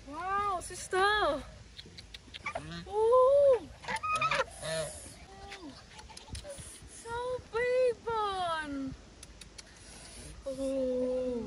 Wow, sister. Oh, so big one. Oh.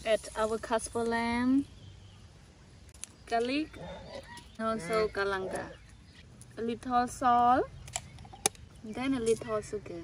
Add our castellan, garlic, and also kalanga. A little salt, and then a little sugar.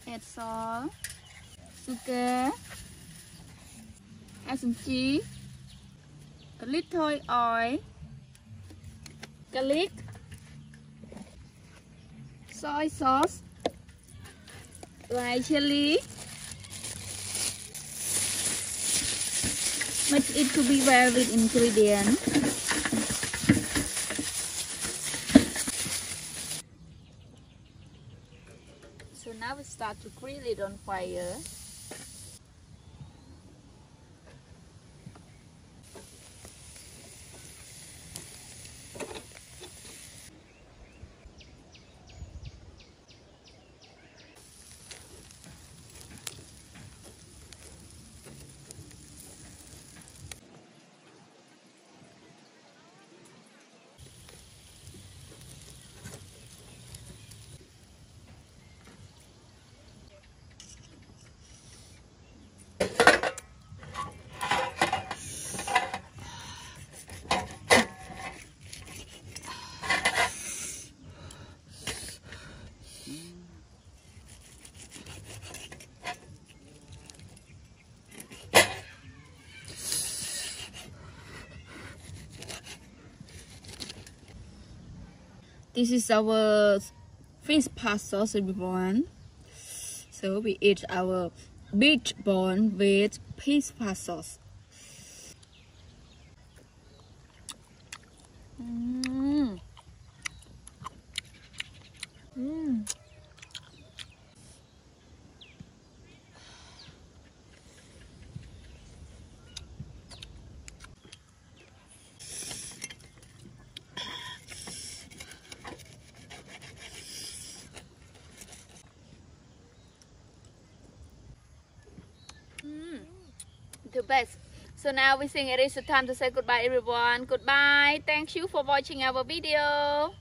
Add salt, sugar, add some cheese, a little oil, garlic, soy sauce, white chili. Mix it to be well with ingredients. So now we start to grill it on fire. This is our fish pasta sauce, everyone. So we eat our beach bone with fish pasta sauce. The best. So now we think it is the time to say goodbye, everyone. Goodbye. Thank you for watching our video.